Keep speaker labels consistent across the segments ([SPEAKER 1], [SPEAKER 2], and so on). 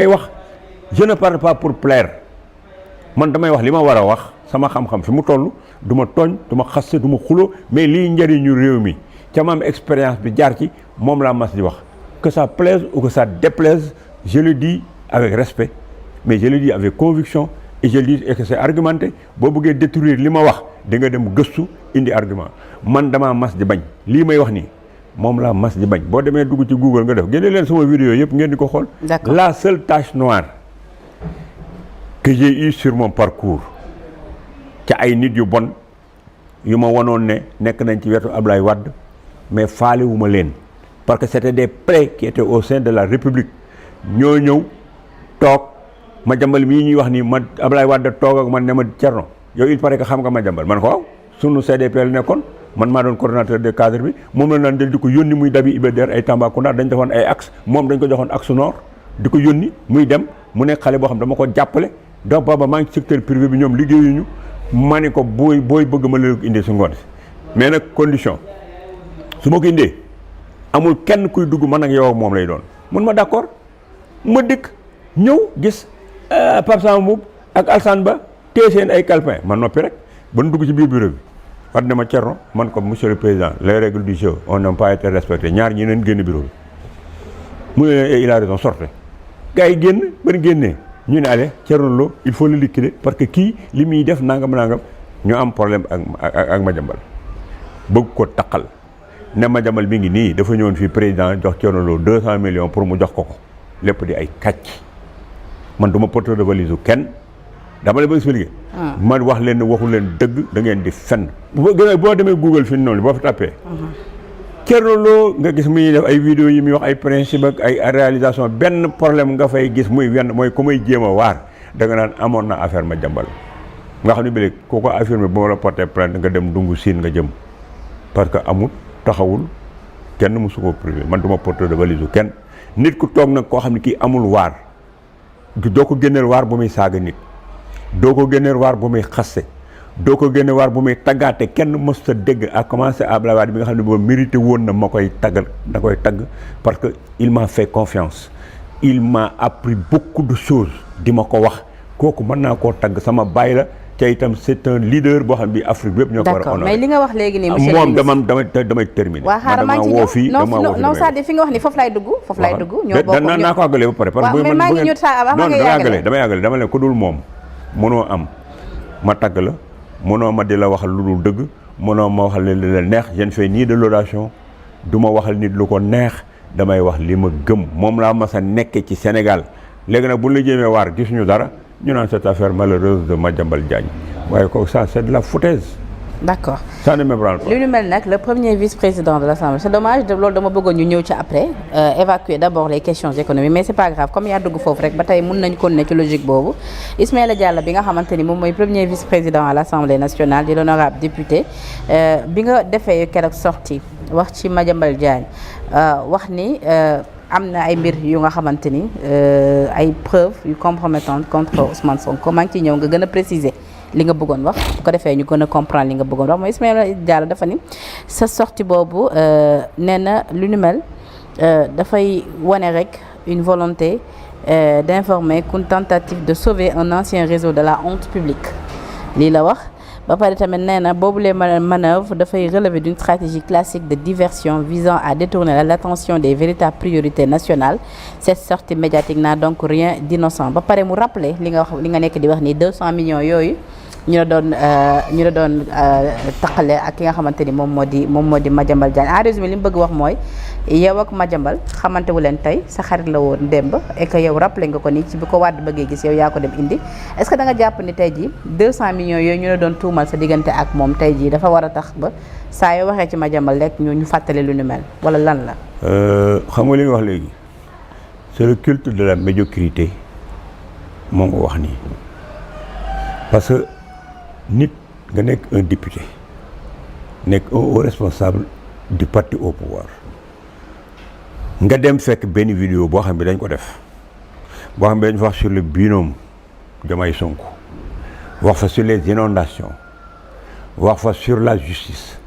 [SPEAKER 1] ay wax je ne parle pas pour plaire man damay wax li ma war a wax sama xam-xam fi mu toll du ma tooñ du ma xaste du ma xulo mais lii njëriñu réew mi ca ma am expérience bi jaar ci moom laa mas di wax que ça plaise ou que ça déplaise je le dis avec respect mais je le dis avec conviction et je le dis et que c'est argumenté boo bëggee détruire li ma wax da nga dem gëstu indi argument man damaa mas di bañ lii may wax nii moom laa mas di bañ boo demee dugg ci Google nga def génne leen sama vidéo yëpp ngeen di ko xool. La seule tache noire que j'ai eue sur mon parcours ca ay nit yu bon yu ma wanoon ne nekk nañ ci wetu Ablaye Wade mais faale wu ma leen parce que c'était des prêts qui étaient au sein de la République ñoo ñëw toog Madiambal mii ñuy wax nii ma Ablaye Wade toog ak man ne ma Thierno yow il paraît que xam nga Madiambal man ko waaw sunu CDP la nekkoon man maa doon coordonnateur de cadre bi moom la naan del di ko yónni muy dabi Ibader ay Tambacounda dañ defoon ay axe moom dañ ko joxoon axe nord di ko yónni muy dem mu nekk xale boo xam dama ko jàppale donc booba maa ngi ci secteur privé bi ñoom liggéeyuñu ma ne ko booy bëgg ma leen ko indee su ngoon si mais nag condition su ma ko indee amul kenn kuy dugg man ak yow ak moom lay doon mun ma d'accord ma dikk ñëw gis Pape Samba Mboup ak Alsane Ba téye seen ay calepin man noppi rek ba nu dugg ci biir bureau bi war ne ma Thierno man ko monsieur le président les règles du jeu on n'a pas été respectées ñaar ñi neen génn bureau bi mu ne leen il a raison sortez gars yi génn ba ñu génnee ñu ne allez Thierno Lo il faut le liquider parce que kii li muy def nangam ñu am problème ak Madiambal bëgg ko taqal ne Madiambal mi ngi nii dafa ñëwoon fii président jox Thierno Lo 200 millions pour mu jox ko lépp di ay kàcc man du ma porteur de valise kenn dama la ba expliqué. man wax leen ne waxu leen dëgg da ngeen di fenn. boo demee Google fi noonu boo fa tapé. Thierno Lo nga gis muy def ay vidéo yi muy wax ay principe ak ay réalisation benn problème nga fay gis muy wenn mooy ku may jéem a waar da nga naan amoon na affaire Madiambal nga xam ne bi léegi ku ko affirmé bu ma la porté plainte nga dem dungu siin nga jëm parce que amul taxawul kenn mësu ko privé man du ma porteur de valise kenn nit ku toog nag koo xam ne kii amul waar doo ko génneel waar bu muy saaga nit doo ko génneel waar bu muy xaste doo ko génne waar bu muy taggaate kenn mës ta dégg à commencer Abdoulaye Wade bi nga xam ne boobu mérité woon na ma koy taggal da koy tagg parce que il m'a fait confiance il m'a appris beaucoup de choses di ma ko wax kooku mën naa koo tagg sama baay la te itam c'est un leader boo xam bi Afrique bépp ñoo ko war a honoré.
[SPEAKER 2] mais li nga wax léegi nii monsieur le ministre
[SPEAKER 1] moom damay terminer.
[SPEAKER 2] waaw xaaral maa ngi ci ñëw non c'est-à-dire fi nga wax ni foofu laay dugg ñoo bokk
[SPEAKER 1] naa ko àggalee ba pare parce que
[SPEAKER 2] maa ngi ñëw sa
[SPEAKER 1] non damay àggale dama leen ko dul moom mënoo am ma tagg la mënoo ma di la waxal lu dul dëgg mënoo ma waxal li la neex je ne fais ni de l'oration du ma waxal nit lu ko neex damay wax li ma gëm moom laa mas a nekke ci Sénégal léegi nag bu la jéemee waar gisuñu dara ñu naan cette affaire malheureuse de Madiambal Diagne waaye ko ça c'est de la foutaise. D'accord. Ça ne me branle pas.
[SPEAKER 2] li ñu mel nag le premier vice-président de l'Assemblée c'est dommage loolu dama bëggoon ñu ñëw ci après évacuer d'abord les questions économiques mais c'est pas grave comme yaa dugg foofu rek ba tey mun nañ continuer ci logique boobu Ismaïla Diallo bi nga xamante ni moom mooy premier vice-président à l'Assemblée nationale di l'honorable député bi nga defee keroog sortie wax ci Madiambal Diagne wax ni am na ay mbir yu nga xamante ni ay preuves yu compromettantes contre Ousmane Sonko maa ngi ciy ñëw nga gën a préciser li nga bëggoon wax bu ko defee ñu gën a comprendre li nga bëggoon wax mooy Ismaïla Diallo dafa ni sa sortie boobu nee na lu nu mel dafay wane rek une volonté d'informer qu'une tentative de sauver un ancien réseau de la honte publique lii la wax ba pare tamit nee na boobu les manœuvres dafay relever d'une stratégie classique de diversion visant à détourner l'attention des véritables priorités nationales cette sortie médiatique n'a donc rien d'innocent ba pare mu rappeler li nga wax li nga nekk di wax ni 200 millions yooyu ñu la doon taqale ak ki nga xamante ni moom moo di Madiambal Diagne en résumé li mu bëgg wax mooy yow ak Madiambal xamante wu leen tey sa xarit la woon démb et que yow rappelé nga ko ni ci bi ko Wade bëggee gis yow yaa ko dem indi est-ce que da nga jàpp ni tey jii 200 millions yooyu ñu la doon tuumal sa diggante ak moom tey jii dafa war a tax ba saa yoo waxee ci Madiambal rek ñu fàttali lu ni mel wala lan la.
[SPEAKER 1] xam nga li nga wax léegi c'est le culte de la médiocrité moo nga wax nii parce que nit nga nekk un député nekk un haut responsable du parti au pouvoir nga dem fekk benn vidéo boo xam ne dañ ko def boo xam ne dañ fa wax sur le binôme Diomaye Sonko wax fa sur les inondations wax fa sur la justice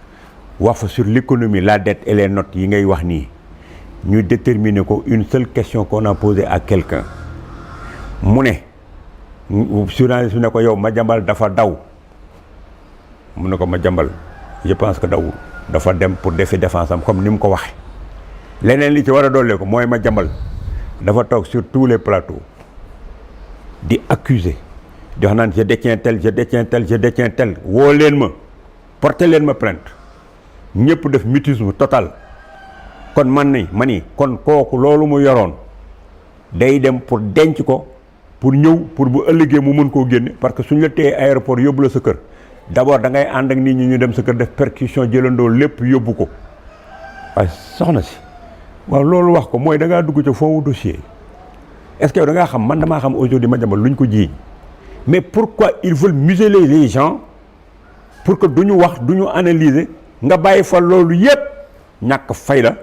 [SPEAKER 1] wax fa sur l'économie la dette et les notes yi ngay wax nii ñu déterminer ko une seule question qu'on a posée à quelqu'un mu ne journaliste bi ne ko yow Madiambal dafa daw mu ne ko Madiambal je pense que dawul dafa dem pour defi défense am comme ni mu ko waxe leneen li ci war a dollee ko mooy Madiambal dafa toog sur tous les plateaux di accuser di wax naan je détiens tel je détiens tel je détiens tel woo leen ma porter leen ma plainte ñëpp def mutisme total kon ma ni kon kooku loolu mu yoroon day dem pour denc ko pour ñëw pour bu ëllëgee mu mën koo génne parce que suñ la téye aéroport yóbbu la sa kër d'abord da ngay ànd ak nit ñi ñu dem sa kër def perquisition jëlandoo lépp yóbbu ko waaye soxna si waaw loolu wax ko mooy da ngaa dugg ca foofu dossier est-ce que yow da ngaa xam man damaa xam aujourd'hui Madiambal luñ ko jiiñ mais pourquoi ils veulent museler les gens pour que duñu wax duñu analyser nga bàyyi fa loolu yépp ñàkk fayda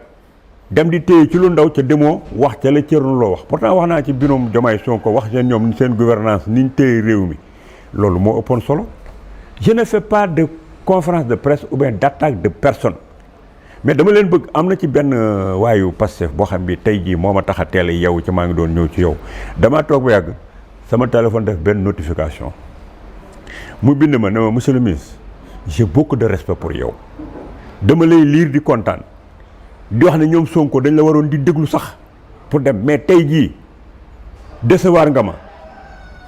[SPEAKER 1] dem di téye ci lu ndaw ca demoo wax ca la Thierno Lo wax pourtant wax naa ci binôme Diomaye Sonko wax seen ñoom seen gouvernance niñ téye réew mi loolu moo ëppoon solo je ne fais pas de conférence de presse ou bien d'attaque de personne mais dama leen bëgg am na ci benn waayu Pastef boo xam bi tey jii moo ma tax a teel a yeewu ci maa ngi doon ñëw ci yow damaa toog ba yàgg sama téléphone def benn notification mu bind ma ne ma monsieur le ministre j'ai beaucoup de respect pour yow dama lay lire di kontaan di wax ne ñoom Sonko dañ la waroon di déglu sax pour dem mais tey jii décevoir nga ma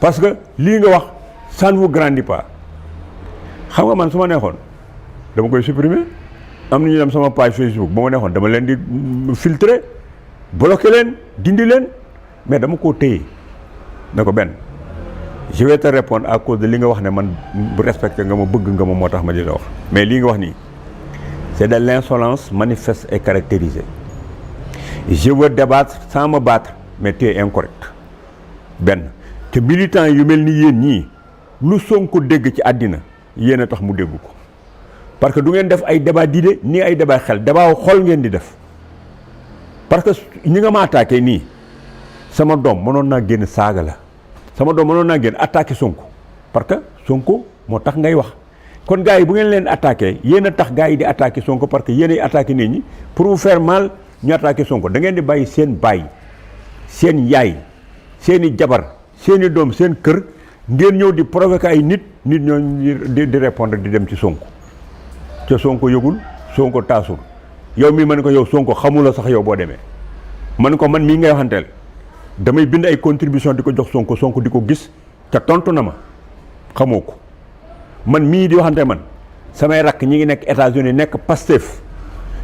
[SPEAKER 1] parce que lii nga wax ça ne vous grandit pas xam nga man su ma neexoon dama koy supprimer am na ñu dem sama page Facebook ba ma neexoon dama leen di filtrer bloquer leen dindi leen mais dama koo téye ne ko benn je vais te répondre à cause de li nga wax ne man respecté nga ma bëgg nga ma moo tax ma di la wax mais lii nga wax nii c'est de l'insolence manifeste et caractérisée je veux débattre sans me battre mais tu es incorrect benn te militant yu mel ni yéen ñii lu Sonko dégg ci àddina yéen a tax mu dégg ko parce que du ngeen def ay débat d'idées nii ay débat xel débat xol ngeen di def parce que ñi nga ma attaqué nii sama doom mënoon naa génn saaga la sama doom mënoon naa génn attaqué Sonko parce que Sonko moo tax ngay wax kon gars yi bu ngeen leen attaqué yéen a tax gars yi di attaqué Sonko parce que yéen ay attaqué nit ñi pour vous faire mal ñu attaqué Sonko da ngeen di bàyyi seen baay seen yaay seen i jabar seen i doom seen kër ngeen ñëw di provoquer ay nit ñooñu di répondre di dem ci Sonko ca Sonko yëgul Sonko taasul yow mii man ko yow Sonko xamula sax yow boo demee man ko man mii ngay waxanteel damay bind ay contribution di ko jox Sonko di ko gis ca tontu na ma xamoo ko man mii di waxante man samay rakk ñi ngi nekk États-Unis nekk Pastef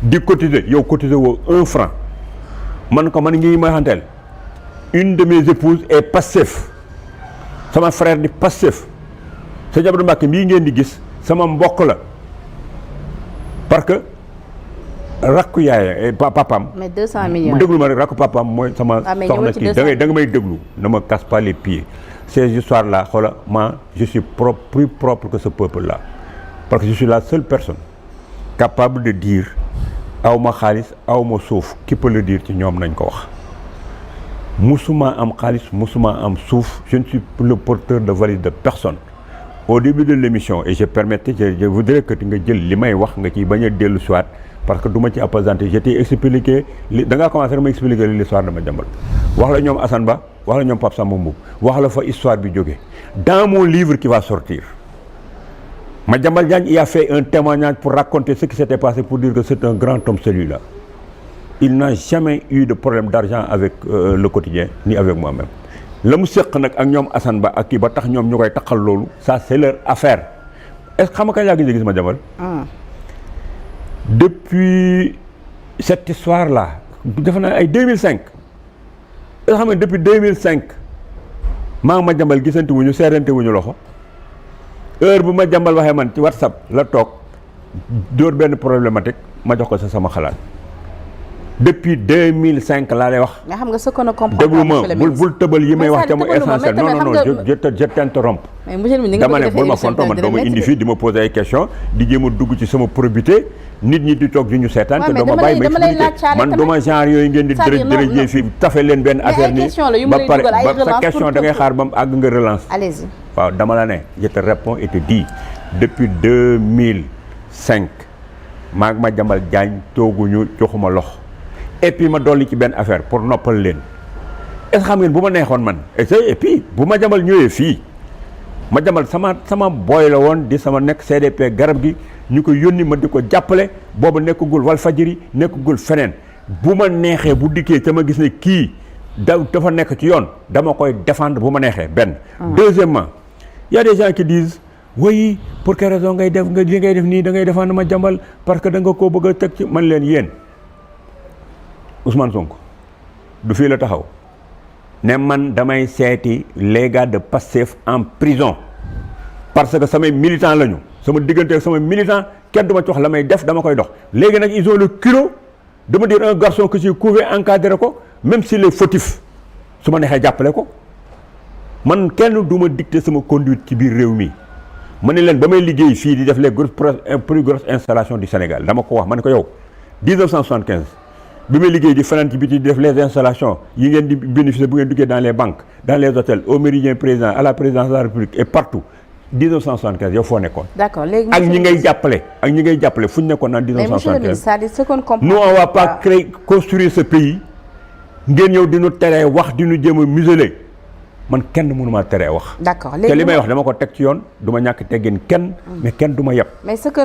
[SPEAKER 1] di cotiser yow cotiser woo 1 franc man ko man ngi may waxanteel une de mes épouses est Pastef sama frère di Pastef sa jabaru Mbàkke mii ngeen di gis sama mbokk la parce que rakku yaay papaam.
[SPEAKER 2] mais 200 millions
[SPEAKER 1] mu déglu ma rek rakku papaam mooy sama. soxna kii da nga may déglu ne me casse pas les pieds. ces histoires là xoola je suis plus propre que ce peuple là parce que je suis la seule personne capable de dire aw ma xaalis aw ma suuf qui peut le dire ci ñoom nañ ko wax. musuma am xaalis musuma am suuf je ne suis le porteur de valise de personne. Au début de l'émission et je voudrais que nga jël li may wax nga ciy bañ a dellu soit parce que du ma ci appesanté je t'ai expliqué da ngaa commencé dama expliqué l'histoire de Madiambal wax la ñoom Assane Ba wax la ñoom Pape Samba Mboup wax la fa histoire bi jógee dans mon livre qui va sortir Madiambal Diagne il a fait un témoignage pour raconter ce qui s'était passé pour dire que c'est un grand homme celui-là il n'a jamais eu de problème d'argent avec le quotidien ni avec moi-même la mu séq nag ak ñoom Assane Ba ak kii ba tax ñoom ñu koy taxal loolu ça c'est leur affaire est-ce que xam nga kañ laa gis Madiambal depuis cette histoire là defe naa ay 2005 est-ce que xam nga depuis 2005 maa ngi Madiambal gisante wuñu seerante wuñu loxo heure bu Madiambal waxee man ci WhatsApp la toog dóor benn problématique ma jox ko sa sama xalaat depuis 2005 laa lay wax.
[SPEAKER 2] nga xam nga ce qu'on ne comprend
[SPEAKER 1] pas monsieur le ministre bul tëbal yi may wax ca mu essentiel non je t'interromps.
[SPEAKER 2] mais monsieur le ministre
[SPEAKER 1] dama ne bul ma fonto man doo ma indi fii di ma poser ay questions di jéem a dugg ci sama probité nit ñi di toog di ñu seetaan te doo ma bàyyi ma expliquer man duma genre yooyu ngeen di dërëjee fii tafe leen benn affaire nii ba pare ba sa question da ngay xaar ba mu àgg nga relance.
[SPEAKER 2] allez-y
[SPEAKER 1] waaw dama la ne je te réponds et te dis depuis 2005 maa ngi Madiambal Diagne tooguñu joxuma lox et puis ma dolli ci benn affaire pour noppal leen est-ce que xam ngeen bu ma neexoon man et puis bu Madiambal ñëwee fii Madiambal sama booy la woon di sama nekk CDP garab gi ñu ko yónni ma di ko jàppale boobu nekkagul Walfadjri nekkagul feneen bu ma neexee bu dikkee te ma gis ne kii dafa nekk ci yoon dama koy défendre bu ma neexee benn. Deuxièmement y a des gens qui disent oui pour quelle raison ngay def li ngay def nii da ngay défendre Madiambal parce que da nga koo bëgg a teg ci man leen yéen Ousmane Sonko du fii la taxaw ne man damay seeti les gars de Pastef en prison parce que samay militants lañu sama diggante ak samay militants kenn du ma ci wax la may def dama koy dox léegi nag ils ont le culot de me dire un garçon que j'ai couvé encadré ko même s'il est fautif su ma neexee jàppale ko man kenn du ma dicter sama conduite ci biir réew mi ma ne leen ba may liggéey fii di def les plus grosses installations du Sénégal dama ko wax ma ne ko yow 1975 bi may liggéey di fanaan ci biti di def les installations yi ngeen di bénéficier bu ngeen duggee dans les banques dans les hôtels au Méridien président à la présidence de la République et partout 1975 yow foo nekkoon.
[SPEAKER 2] d'accord léegi
[SPEAKER 1] ak ñi ngay jàppale fu ñu nekkoon naan 1975.
[SPEAKER 2] mais monsieur le ministre c'est-à-dire ce qu'on comprend.
[SPEAKER 1] nous on va pas construire ce pays ngeen ñëw di ñu teree wax di ñu jéem a museler man kenn mënu ma teree wax.
[SPEAKER 2] d'accord
[SPEAKER 1] léegi te li may wax dama ko teg ci yoon du ma ñàkk teggin kenn. mais kenn du ma yeb.
[SPEAKER 2] mais ce que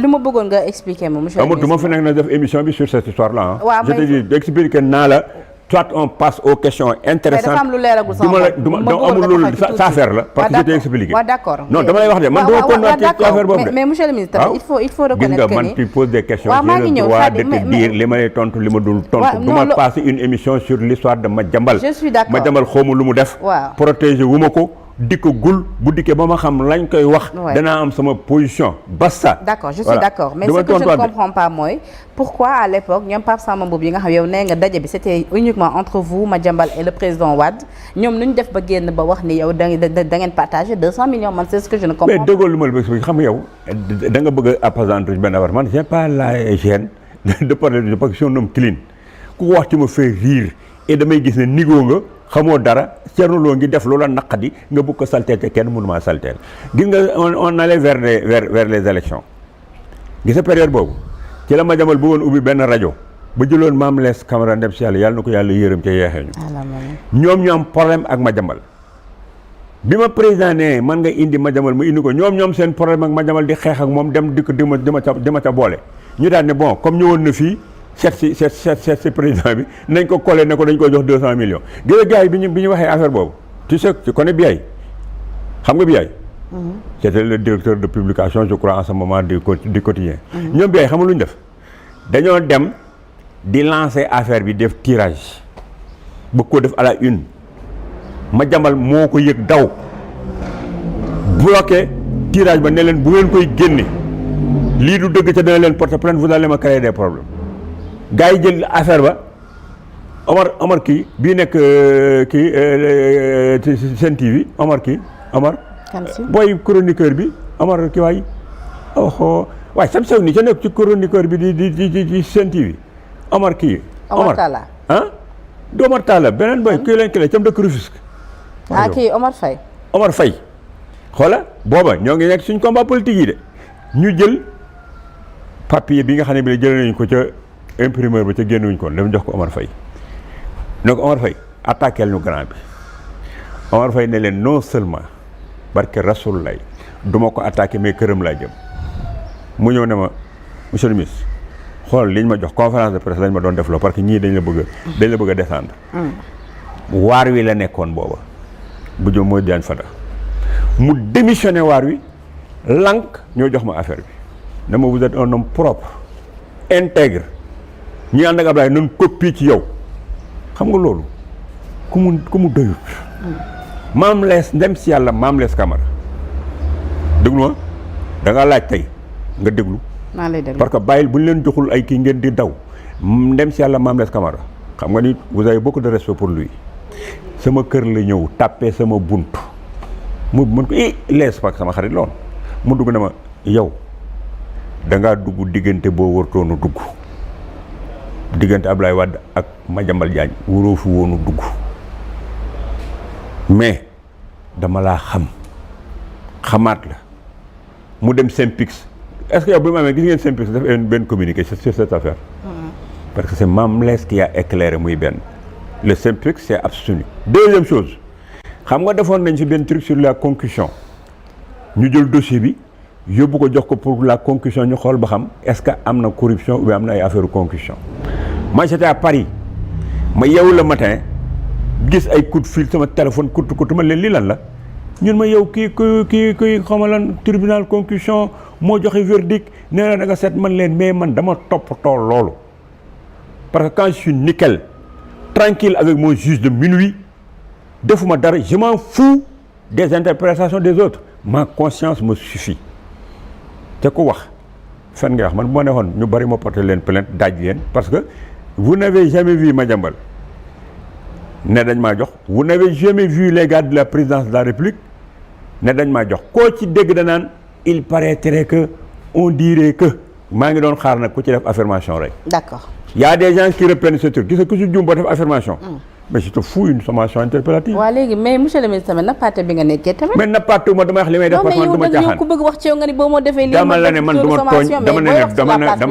[SPEAKER 2] li ma bëggoon nga expliquer moom monsieur le ministre.
[SPEAKER 1] du ma fi nekk na def émission bi sur cette histoire là ah.
[SPEAKER 2] waaw
[SPEAKER 1] je te dis expliquer naa la. soit on passe aux questions intéressantes.
[SPEAKER 2] mais dafa am lu leeragul sama bopp
[SPEAKER 1] amul loolu sa affaire la. parce que je t'ai expliqué.
[SPEAKER 2] waaw d'accord
[SPEAKER 1] non dama lay wax de man dama ko noter ci affaire boobu de.
[SPEAKER 2] mais monsieur le ministre il faut reconnaître que ni
[SPEAKER 1] gis nga man tu poses des questions.
[SPEAKER 2] waaw maa ngi ñëw
[SPEAKER 1] de te dire li ma lay tontu li ma dul tontu. du ma passer une émission sur l'histoire de Madiambal.
[SPEAKER 2] je suis d'accord
[SPEAKER 1] Madiambal xawma lu mu def.
[SPEAKER 2] waaw
[SPEAKER 1] protéger wu ma ko. dikko gul bu dikkee ba ma xam lañ koy wax. danaa am sama position basta.
[SPEAKER 2] d'accord je suis d'accord mais ce que je ne comprends pas mooy pourquoi à l'époque ñoom Pape Samba Mboup yi nga xam yow nee nga daje bi c'était uniquement entre vous Madiambal et le président Wade ñoom nu ñu def ba génn ba wax ni yow da ngeen partager 200 millions man c'est ce que je ne comprends pas.
[SPEAKER 1] mais déggoo lu ma la bëgg xam nga yow da nga bëgg a appesantir benn affaire man j'ai pas la gêne de parler de parce que je suis un homme clean ku ko wax ci ma fait rire et damay gis ne nigoo nga. xamoo dara Thierno Lo ngi def loola naqadi nga bëgg ko salteel te kenn mënu maa salteel gis nga on allait vers les élections gis nga période boobu ci la Madiambal bëggoon ubbi benn rajo ba jëloon Mame Less Camara ndem si yàlla na ko yàlla yërëm ca yeexee ñu ñoom ñu am problème ak Madiambal bi ma président ne man nga indi Madiambal mu indi ko ñoom seen problème ak Madiambal di xeex ak moom dem di ko di ma ca boole ñu daal ne bon comme ñëwoon na fii seet si président bi nañ ko collé ne ko dañ ko jox 200 millions gis nga gars yi bi ñu waxee affaire boobu tu sais tu connais Biaye xam nga Biaye c'était le directeur de publication je crois en ce moment du quotidien ñoom Biaye xam nga lu ñu def dañoo dem di lancer affaire bi def tirage bëgg ko def à la une Madiambal moo ko yëg daw bloqué tirage ba ne leen bu ngeen koy génne lii du dëgg ca dana leen porter plainte vous allez me créer des problèmes gars yi jël affaire ba Omar kii bii nekk kii Sen TV Omar booy chroniqueur bi Omar kii waay waaye sam sew ni ca nekk ci chroniqueur bi di Sen TV Omar
[SPEAKER 2] Talla
[SPEAKER 1] du Omar Talla beneen booy kii leen ki la cam dëkk Rufisque
[SPEAKER 2] kii Omar Faye
[SPEAKER 1] xoola booba ñoo ngi nekk suñ combat politique yi de ñu jël papier bi nga xam ne bi la jëlee nañ ko ca imprimeur ba ca génnuñ ko dem jox ko Omar Faye donc Omar Faye attaqué ñu grand bi Omar Faye ne leen non seulement barke Rasulullah duma ko attaqué mais këram laa jëm mu ñëw ne ma monsieur le ministre xool liñ ma jox conférence de presse lañ ma doon def loo parce que ñii dañ la bëgg a descendre waar wi la nekkoon booba bu jëm mooy Diagne Fada mu démissionné waar wi lank ñoo jox ma affaire bi ne ma vous êtes un homme propre intègre ñi ànd ak Ablaye nañ copie ci yow xam nga loolu ku mu doyut Mame Less ndem si yàlla Mame Less Camara déglu ma da nga laaj tey nga déglu parce que bàyyil bu ñu leen joxul ay kii ngeen di daw ndem si yàlla Mame Less Camara xam nga ni vous avez beaucoup de respect pour lui sama kër la ñëw tàppee sama bunt mu mën ko Less parce que sama xarit loon mu dugg na ma yow da ngaa dugg diggante boo wartoonu dugg diggante Ablaye Wade ak Madiambal Diagne waroo fi woonu dugg mais dama laa xamaat la mu dem Synpics est-ce que yow bi mu amee gis ngeen Synpics def benn communiqué sur cette affaire parce que c'est Mame Less qui a éclairé muy benn le SYNPICS s'est abstenu. Deuxième chose xam nga defoon nañ ci benn truc sur la concussion ñu jël dossier bi yóbbu ko jox ko pour la concussion ñu xool ba xam est-ce que am na corruption ou bien am na ay affaire concussion. Moi j'étais à Paris ma yeewu le matin gis ay coup de fil sama téléphone kutu ma leen lii lan la ñun ma yow kii xawma lan tribunal concussion moo joxe verdict nee na da nga seet man leen mais man dama toppatoo loolu parce que quand je suis nickel tranquille avec mon juge de minuit defuma dara je m'en fous des interprétations des autres ma conscience me suffit te ko wax fen ngay wax man bu ma neexoon ñu bari ma porté leen plainte daaj leen parce que vous n'avez jamais vu Madiambal ne dañ maa jox vous n'avez jamais vu les gars de la présidence de la République ne dañ maa jox koo ci dégg danaan il paraîtrait que on dirait que maa ngi doon xaar nag ku ci def affirmation rek.
[SPEAKER 2] D'accord.
[SPEAKER 1] Y a des gens qui reprennent ce truc gis nga ku si juum ba def affirmation. mais je te fous une sommation interpellative.
[SPEAKER 2] waaw léegi mais monsieur le ministre tamit nappaate bi nga nekkee tamit.
[SPEAKER 1] mais nappaatuma damay wax li may def parce que man du ma caaxaan.
[SPEAKER 2] ku bëgg wax ci yow nga ni boo moo defee lii
[SPEAKER 1] dama la ne man du ma tooñ dama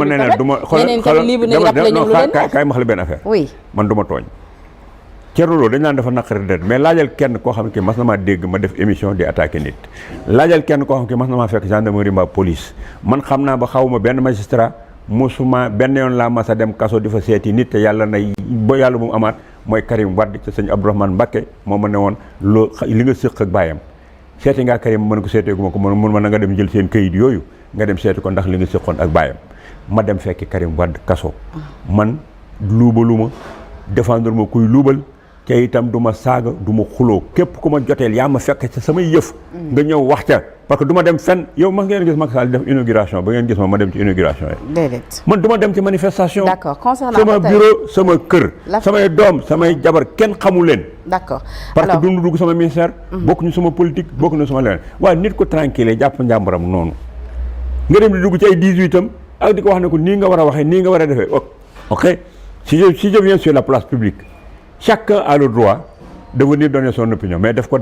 [SPEAKER 1] ne du ma xoolal kaay ma wax la benn affaire.
[SPEAKER 2] oui
[SPEAKER 1] man du ma tooñ. Thierno Lo dañ naan dafa naqari det mais laajal kenn koo xam ne mas na maa dégg ma def émission di attaqué nit laajal kenn koo xam ne mas na maa fekk gendarmerie mbaa police man xam naa ba xawma benn magistrat musuma benn yoon laa mas a dem kaso di fa seeti nit te yàlla na ba yàlla bu mu amaat mooy Karim Wade ca sëñ Abdourahmane Mbacké moo ma ne woon loo li nga séq ak bàyyam seeti ngaa Karim mën ko seeteegu ma ko mun ma na nga dem jël seen këyit yooyu nga dem seeti ko ndax li nga séqoon ak bàyyam ma dem fekki Karim Wade kaso man luubaluma défendre ma kuy luubal te itam du ma saaga du ma xuloo képp ku ma joteel yaa ma fekk ca samay yëf nga ñëw wax ca parce que du ma dem fenn yow ma ngeen gis Macky Sall def inauguration ba ngeen gis ma dem ci inauguration yi
[SPEAKER 2] déedéet
[SPEAKER 1] man du ma dem ci manifestation
[SPEAKER 2] d'accord concernant
[SPEAKER 1] sama bureau sama kër samay doom samay jabar kenn xamu leen
[SPEAKER 2] d'accord
[SPEAKER 1] parce que dundu dugg sama ministère bokk ñu sama politique bokk ñu sama leneen waaye nit ko tranquille jàpp njàmbaram noonu nga dem di dugg ci ay 18 am ak di ko wax ne ko nii nga war a waxee nii nga war a defee ok si je viens sur la place publique chacun a le droit de venir donner son opinion mais def ko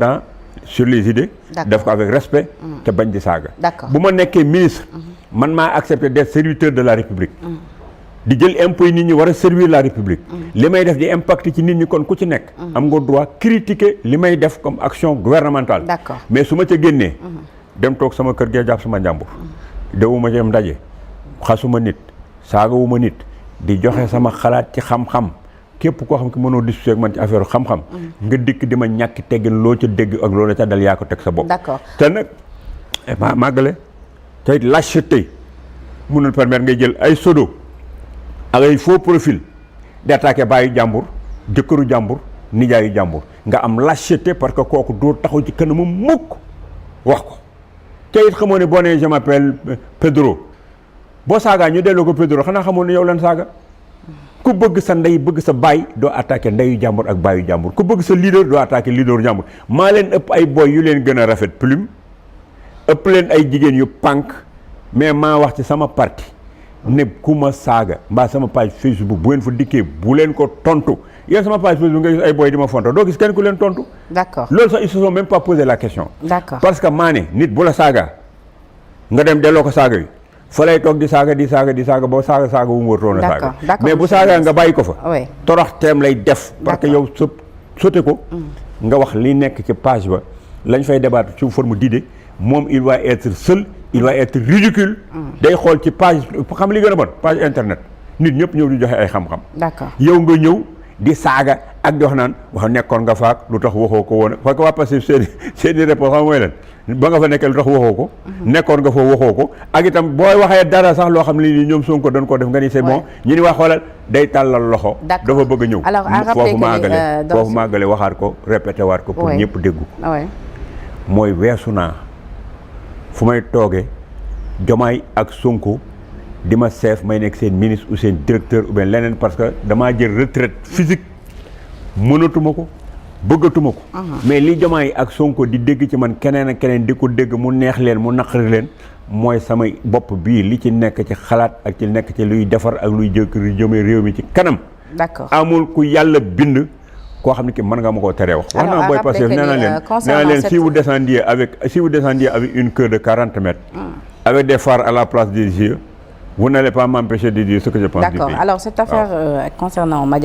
[SPEAKER 1] sur les idées def ko avec respect te bañ di saaga bu ma nekkee ministre man maa accepté d'être serviteur de la République di jël impôts yi nit ñi war a servir la République li may def di impact ci nit ñi kon ku ci nekk am nga droit critiquer li may def comme action gouvernementale mais su ma ca génnee dem toog sama kër gee jàpp sama njàmbur dewuma ci ndaje xasuma nit saagawuma nit di joxe sama xalaat ci xam-xam képp koo xam ki mënoo discuter ak man ci affaire xam-xam nga dikk di ma ñàkki teggin loo ca dégg ak loolu ca dal yaa ko teg sa bopp te nag ma màggale te it lâcheté mënul permettre ngay jël ay pseudo ak ay faux profil di attaqué baayu jàmbur jëkkëru jàmbur nijaayu jàmbur nga am lâcheté parce que kooku doo taxaw ci kanamu mukk wax ko te it xamoo ne boo nee je m'appelle Pedro boo saagaa ñu delloo ko Pedro xanaa xamoo ne yow lan saaga ku bëgg sa ndey bëgg sa baay doo attaqué ndeyu jàmbur ak baayu jàmbur ku bëgg sa leader doo attaqué leader jàmbur maa leen ëpp ay boy yu leen gën a rafet plume ëpp leen ay jigéen yu pànk mais maa wax ci sama parti ne ku ma saaga mbaa sama page Facebook bu ngeen fa dikkee bu leen ko tontu yéen sama page Facebook nga gis ay boy di ma fonto doo gis kenn ku leen tontu.
[SPEAKER 2] d'accord
[SPEAKER 1] loolu sax ils se sont même pas posé la question.
[SPEAKER 2] d'accord
[SPEAKER 1] parce que maa ne nit bu la saaga nga dem delloo ko saaga yi fa lay toog di saaga boo saaga wu mu wërtoon a saaga mais bu saaga nga bàyyi ko fa torox teem lay def parce que yow sote ko nga wax li nekk ci page ba lañ fay débattre sous forme d'idée moom il va être seul il va être ridicule day xool ci page xam li gën a bon page internet nit ñëpp ñëw di joxe ay xam-xam yow nga ñëw di saaga ak di wax naan wax nekkoon nga faak lu tax waxoo ko woon parce que waa Pastef seeni réponse xam mooy leen ba nga fa nekkee lu tax waxoo ko nekkoon nga fa waxoo ko ak itam booy waxee dara sax loo xam li ñoom Sonko dañ ko def nga ni c'est bon ñu ni waa xoolal day tàllal loxo dafa bëgg a ñëw foofu maagale waxaat ko répété waat ko pour ñëpp déggu mooy weesu naa fu may toogee Diomaye ak Sonko di ma seef may nekk seen ministre ou seen directeur ou bien leneen parce que damaa jël retraite physique mënatuma ko bëggatuma ko mais li Diomaye ak Sonko di dégg ci man keneen ak keneen di ko dégg mu neex leen mu naqari leen mooy samay bopp bii li ci nekk ci xalaat ak ci nekk ci luy defar ak luy jëmee réew mi ci kanam amul ku yàlla bind koo xam ne ki mën nga ma koo teree wax naa booy passé nee naa leen si vous descendiez avec une queue de 40 mètres avec des phares à la place des yeux vous n'allez pas m'empêcher de dire ce que je pense du pays.
[SPEAKER 2] D'accord. Alors cette affaire concernant